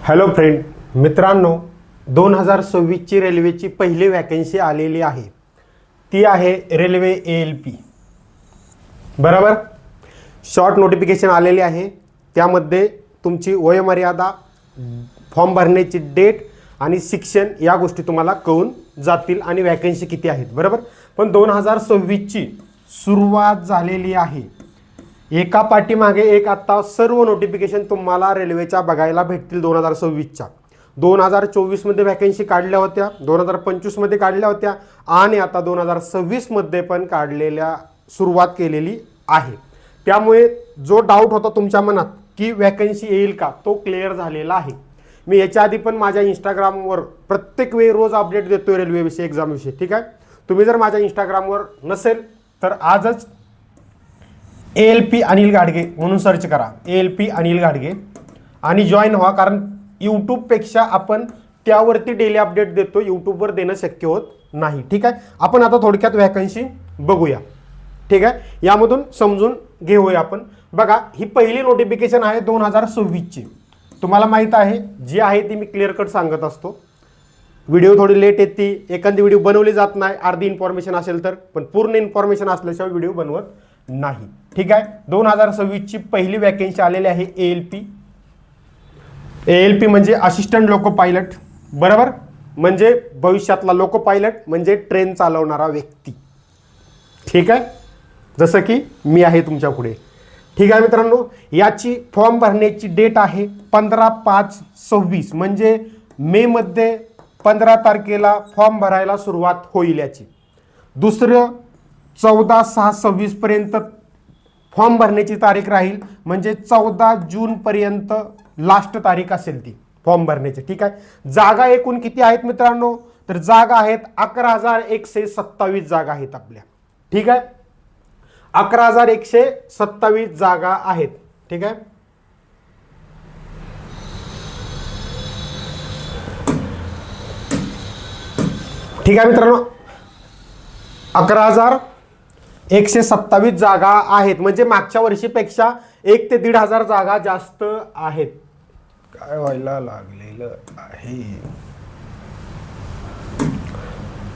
Hello friend, मित्रांनो, 2026ची रेल्वेची पहिली वॅकन्सी आलेली आहे. ती आहे रेल्वे ALP. बरोबर, शॉर्ट नोटिफिकेशन आलेली आहे. त्यामध्ये तुमची वयोमर्यादा, फॉर्म भरण्याची डेट आणि शिक्षण या गोष्टी तुम्हाला कळून जातील आणि वॅकन्सी किती आहेत. बरोबर, पण 2026ची सुरुवात झालेली आहे. एका पाठीमागे एक आता सर्व नोटिफिकेशन तुम्हाला रेल्वेच्या बघायला भेटतील 2026च्या. 2024मध्ये वॅकन्सी काढल्या होत्या, 2025मध्ये काढल्या होत्या आणि आता 2026मध्ये पण काढलेल्या सुरुवात केलेली आहे. त्यामुळे जो डाऊट होता तुमच्या मनात की वॅकन्सी येईल का, तो क्लिअर झालेला आहे. मी याच्या आधी पण माझ्या इंस्टाग्रामवर प्रत्येक वेळी रोज अपडेट देतोय रेल्वेविषयी, एक्झामविषयी. ठीक आहे, तुम्ही जर माझ्या इंस्टाग्रामवर नसेल तर आजच ALP अनिल गाडगे म्हणून सर्च करा, ALP अनिल गाडगे, आणि जॉईन व्हा. कारण यूट्यूबपेक्षा आपण त्यावरती डेली अपडेट देतो, यूट्यूबवर देणं शक्य होत नाही. ठीक आहे, आपण आता थोडक्यात वॅकन्सी बघूया. ठीक आहे, यामधून समजून घेऊया आपण. बघा, ही पहिली नोटिफिकेशन आहे 2026ची. तुम्हाला माहीत आहे, जी आहे ती मी क्लिअर कट सांगत असतो. व्हिडिओ थोडी लेट येते, एखादी व्हिडिओ बनवली जात नाही, अर्धी इन्फॉर्मेशन असेल तर, पण पूर्ण इन्फॉर्मेशन असल्याशिवाय व्हिडिओ बनवत नाही. ठीक आहे, 2026ची पहिली वॅकन्सी आलेली आहे ALP. ALP म्हणजे असिस्टंट लोको पायलट. बरोबर, म्हणजे भविष्यातला लोको पायलट म्हणजे ट्रेन चालवणारा व्यक्ती. ठीक आहे, जसं की मी आहे तुमच्या पुढे. ठीक आहे मित्रांनो, याची फॉर्म भरण्याची डेट आहे 15/5/26, म्हणजे मेमध्ये 15 तारखेला फॉर्म भरायला सुरुवात होईल याची. दुसरं 14/6/26 पर्यंत फॉर्म भरण्याची तारीख राहील, म्हणजे 14 जूनपर्यंत लास्ट तारीख असेल ती फॉर्म भरण्याची. ठीक आहे, जागा एकूण किती आहेत मित्रांनो, तर जागा आहेत 11,127 जागा आहेत आपल्या. ठीक आहे, 11,127 जागा आहेत. ठीक आहे, ठीक आहे मित्रांनो, 11,127 जागा आहेत, म्हणजे मागच्या वर्षीपेक्षा 1 ते 1,500 जागा जास्त आहेत. काय व्हायला लागलेलं आहे,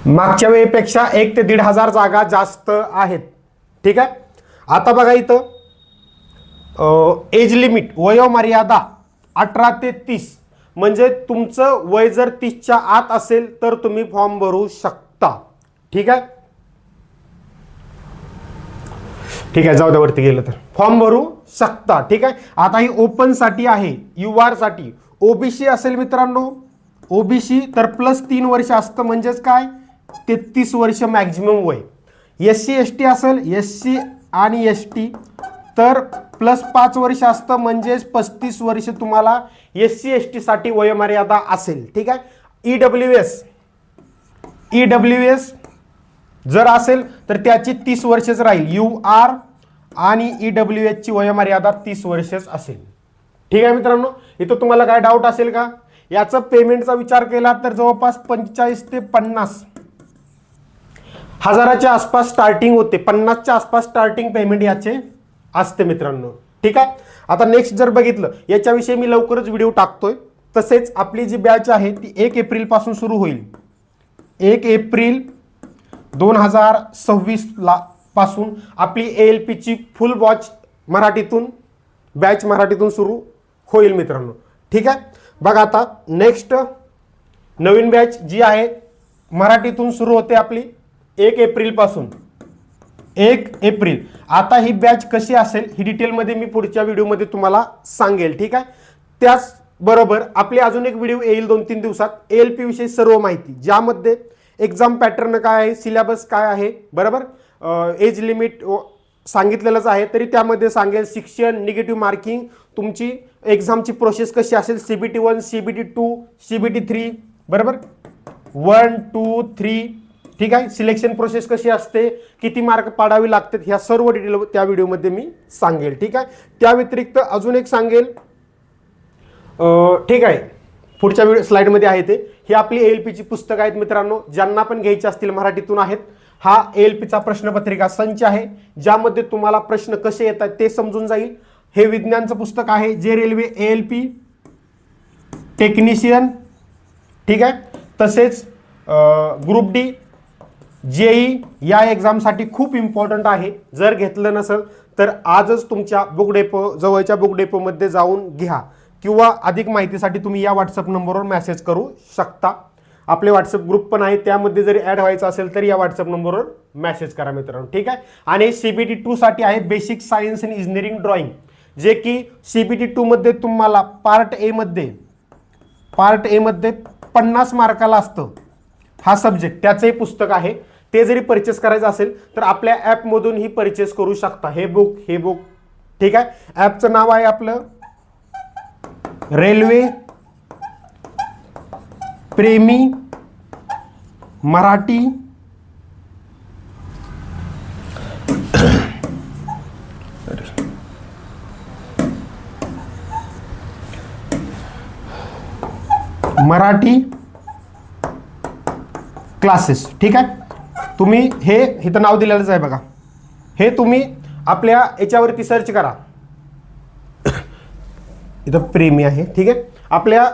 मागच्या वेळेपेक्षा 1 ते 1,500 जागा जास्त आहेत. ठीक आहे, आता बघा इथं एज लिमिट, वयोमर्यादा 18 ते 30, म्हणजे तुमचं वय जर 30च्या आत असेल तर तुम्ही फॉर्म भरू शकता. ठीक आहे, ठीक आहे, जाऊ द्या, वरती गेलं तर फॉर्म भरू शकता. ठीक आहे, आता ही ओपन साठी आहे, UR साठी. OBC असेल मित्रांनो, OBC तर +3 वर्ष असतं, म्हणजेच काय 33 वर्ष मॅक्झिमम वय. SC ST असेल, SC आणि ST तर +5 वर्ष असतं, म्हणजेच 35 वर्ष तुम्हाला SC ST साठी वयोमर्यादा असेल. ठीक आहे, EWS जर असेल तर त्याची 30 वर्षच राहील. UR आणि EWS ची वयोमर्यादा 30 वर्षच असेल. ठीक आहे मित्रांनो, इथं तुम्हाला काय डाऊट असेल का? याचं पेमेंटचा विचार केला तर जवळपास 45 ते 50 हजाराच्या आसपास स्टार्टिंग होते. 50च्या आसपास स्टार्टिंग पेमेंट याचे असते मित्रांनो. ठीक आहे, आता नेक्स्ट जर बघितलं, याच्याविषयी मी लवकरच व्हिडिओ टाकतोय. तसेच आपली जी बॅच आहे ती 1 एप्रिल पासून सुरू होईल. 1 एप्रिल 2026 पासून आपली ALP ची फुल बॅच मराठीतून सुरू होईल मित्रांनो. ठीक आहे, बघा आता नेक्स्ट नवीन बॅच जी आहे मराठीतून सुरू होते आपली 1 एप्रिल पासून. 1 एप्रिल. आता ही बॅच कशी असेल ही डिटेलमध्ये मी पुढच्या व्हिडिओमध्ये तुम्हाला सांगेल. ठीक आहे, त्याचबरोबर आपली अजून एक व्हिडिओ येईल 2-3 दिवसात ALP विषयी सर्व माहिती, ज्यामध्ये एक्झाम पॅटर्न काय आहे, सिलेबस काय आहे, बरोबर, एज लिमिट सांगितलेलंच आहे, तरी त्यामध्ये सांगेल शिक्षण, निगेटिव्ह मार्किंग, तुमची एक्झामची प्रोसेस कशी असेल, CBT 1, CBT 2, CBT 3, बरोबर, 1, 2, 3. ठीक आहे, सिलेक्शन प्रोसेस कशी असते, किती मार्क पाडावे लागतात, ह्या सर्व डिटेल त्या व्हिडिओमध्ये मी सांगेल. ठीक आहे, त्या व्यतिरिक्त अजून एक सांगेल. ठीक आहे, पुढच्या व्हिडिओ स्लाइडमध्ये आहे ते. ही आपली ALP ची पुस्तकं आहेत मित्रांनो, ज्यांना पण घ्यायची असतील मराठीतून आहेत. हा ALP चा प्रश्नपत्रिका संच आहे, ज्यामध्ये तुम्हाला प्रश्न कसे येतात ते समजून जाईल. हे विज्ञानचं पुस्तक आहे, जे रेल्वे ALP टेक्निशियन, ठीक आहे. तसेच ग्रुप डी, जेई या एक्झामसाठी खूप इम्पॉर्टंट आहे. जर घेतलं नसेल तर आजच तुमच्या बुक डेपो जवळच्या बुक डेपोमध्ये जाऊन घ्या, किंवा अधिक माहितीसाठी तुम्ही या व्हॉट्सअप नंबरवर मेसेज करू शकता. आपले व्हॉट्सअप ग्रुप पण आहे, त्यामध्ये जरी ॲड व्हायचं असेल तर या व्हॉट्सअप नंबरवर मेसेज करा मित्रांनो, ठीक आहे. आणि CBT 2 साठी आहे basic science and engineering drawing, जे की CBT 2 मध्ये तुम्हाला पार्ट ए मध्ये 50 मार्काला असतं हा सब्जेक्ट. त्याचंही पुस्तक आहे. ते जरी परचेस करायचं असेल तर आपल्या ॲपमधूनही परचेस करू शकता. हे बुक ठीक आहे. ॲपचं नाव आहे आपलं रेल्वे प्रेमी मराठी क्लासेस, ठीक आहे. तुम्ही हे इथं नाव दिलेलंच आहे बघा. हे तुम्ही आपल्या याच्यावरती सर्च करा. इथं प्रेमी आहे, ठीक आहे. आपल्या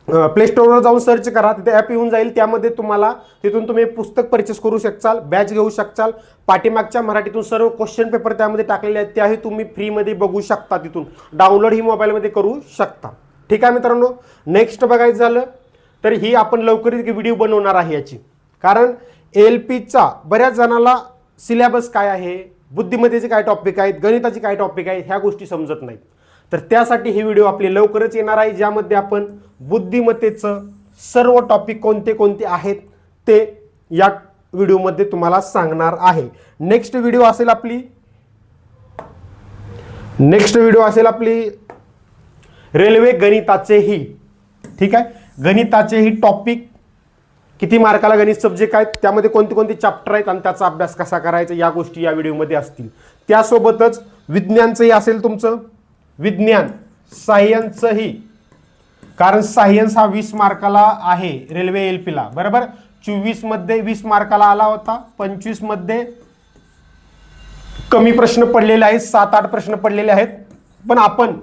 प्ले स्टोअरवर जाऊन सर्च करा, तिथे ॲप येऊन जाईल. त्यामध्ये तुम्हाला तिथून तुम्ही पुस्तक परचेस करू शकाल, बॅच घेऊ शकाल. पाठीमागच्या मराठीतून सर्व क्वेश्चन पेपर त्यामध्ये टाकलेले आहेत, त्याही तुम्ही फ्रीमध्ये बघू शकता. तिथून डाउनलोड ही मोबाईलमध्ये करू शकता, ठीक आहे मित्रांनो. नेक्स्ट बघायचं झालं तर ही आपण लवकरच व्हिडिओ बनवणार आहे याची, कारण LPचा बऱ्याच जणांना सिलेबस काय आहे, बुद्धिमत्तेचे काय टॉपिक आहेत, गणिताचे काय टॉपिक आहेत, ह्या गोष्टी समजत नाहीत. तर त्यासाठी ही व्हिडिओ आपली लवकरच येणार आहे, ज्यामध्ये आपण बुद्धिमत्तेचं सर्व टॉपिक कोणते कोणते आहेत ते या व्हिडिओमध्ये तुम्हाला सांगणार आहे. नेक्स्ट व्हिडिओ असेल आपली रेल्वे गणिताचेही, ठीक आहे. गणिताचेही टॉपिक, किती मार्काला गणित सब्जेक्ट आहेत, त्यामध्ये कोणते कोणते चॅप्टर आहेत आणि त्याचा अभ्यास कसा करायचा, या गोष्टी या व्हिडिओमध्ये असतील. त्यासोबतच विज्ञानचंही असेल तुमचं, विज्ञान सायन्सही, कारण सायन्स हा 20 मार्काला आहे रेल्वे LPला, बरोबर. 24 मध्ये 20 मार्काला आला होता, 25 मध्ये कमी प्रश्न पडलेले आहेत, 7-8 प्रश्न पडलेले आहेत. पण आपण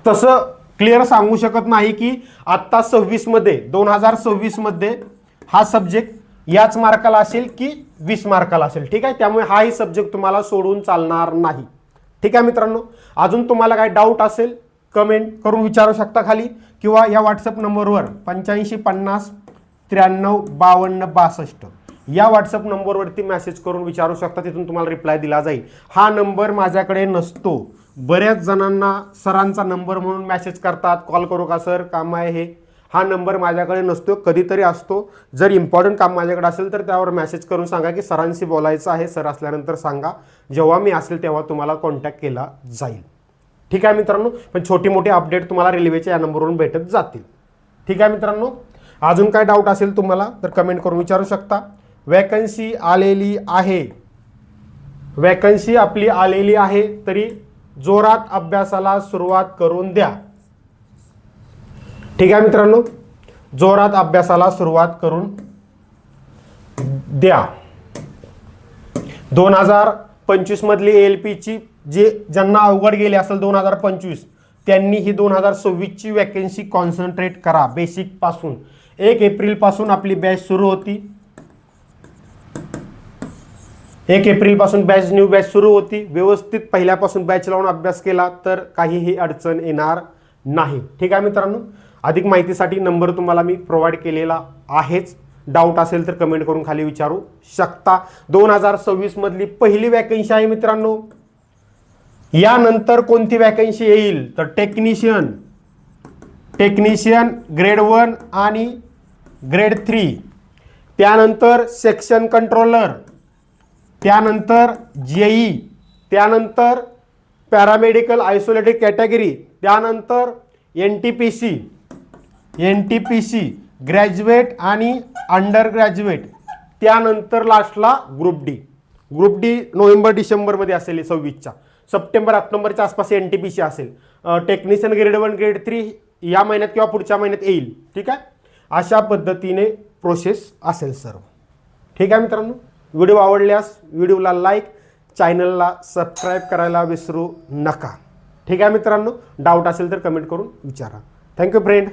तसं क्लिअर सांगू शकत नाही की आत्ता 2026 मध्ये हा सब्जेक्ट याच मार्काला असेल की 20 मार्काला असेल, ठीक आहे. त्यामुळे हाही सब्जेक्ट तुम्हाला सोडून चालणार नाही, ठीक आहे मित्रांनो. अजून तुम्हाला काय डाऊट असेल कमेंट करून विचारू शकता खाली, किंवा या व्हॉट्सअप नंबरवर 8550 93 52 62 या व्हॉट्सअप नंबरवरती मेसेज करून विचारू शकता. तिथून तुम्हाला रिप्लाय दिला जाईल. हा नंबर माझ्याकडे नसतो. बऱ्याच जणांना सरांचा नंबर म्हणून मेसेज करतात, कॉल करू का सर, काम आहे हे. हा नंबर माझ्याकडे नसतो, कधीतरी असतो. जर इम्पॉर्टंट काम माझ्याकडे असेल तर त्यावर मेसेज करून सांगा की सरांशी बोलायचं आहे, सर असल्यानंतर सांगा. जेव्हा मी असेल तेव्हा तुम्हाला कॉन्टॅक्ट केला जाईल, ठीक आहे मित्रांनो. पण छोटी मोठी अपडेट तुम्हाला रेल्वेच्या या नंबरवरून भेटत जातील, ठीक आहे मित्रांनो. अजून काय डाऊट असेल तुम्हाला तर कमेंट करून विचारू शकता. वॅकन्सी आलेली आहे, वॅकन्सी आपली आलेली आहे, तरी जोरात अभ्यासाला सुरुवात करून द्या, ठीक आहे मित्रांनो. जोरात अभ्यासाला सुरुवात करून द्या. 2025 मधली LPची ज्यांना अवघड गेले असेल 2025, त्यांनी ही 2026ची वॅकन्सी कॉन्सन्ट्रेट करा. बेसिक पासून 1 एप्रिल पासून आपली बॅच सुरू होती. 1 एप्रिल पासून न्यू बॅच सुरू होती. व्यवस्थित पहिल्यापासून बॅच लावून अभ्यास केला तर काहीही अडचण येणार नाही, ठीक आहे मित्रांनो. अधिक माहितीसाठी नंबर तुम्हाला मी प्रोव्हाइड केलेला आहेच. डाऊट असेल तर कमेंट करून खाली विचारू शकता. 2026 मधली पहिली वॅकन्सी आहे मित्रांनो. यानंतर कोणती वॅकन्सी येईल तर टेक्निशियन ग्रेड 1 आणि ग्रेड 3, त्यानंतर सेक्शन कंट्रोलर, त्यानंतर जेई, त्यानंतर पॅरामेडिकल आयसोलेटेड कॅटेगरी, त्यानंतर NTPC ग्रॅज्युएट आणि अंडर ग्रॅज्युएट, त्यानंतर लास्टला ग्रुप डी नोव्हेंबर डिसेंबरमध्ये असेल. 26च्या सप्टेंबर ऑक्टोबरच्या आसपास NTPC असेल. टेक्निशियन ग्रेड 1 ग्रेड 3 या महिन्यात किंवा पुढच्या महिन्यात येईल, ठीक आहे. अशा पद्धतीने प्रोसेस असेल सर्व, ठीक आहे मित्रांनो. व्हिडिओ आवडल्यास व्हिडिओला लाईक, चॅनलला सबस्क्राईब करायला विसरू नका, ठीक आहे मित्रांनो. डाऊट असेल तर कमेंट करून विचारा. Thank you friend.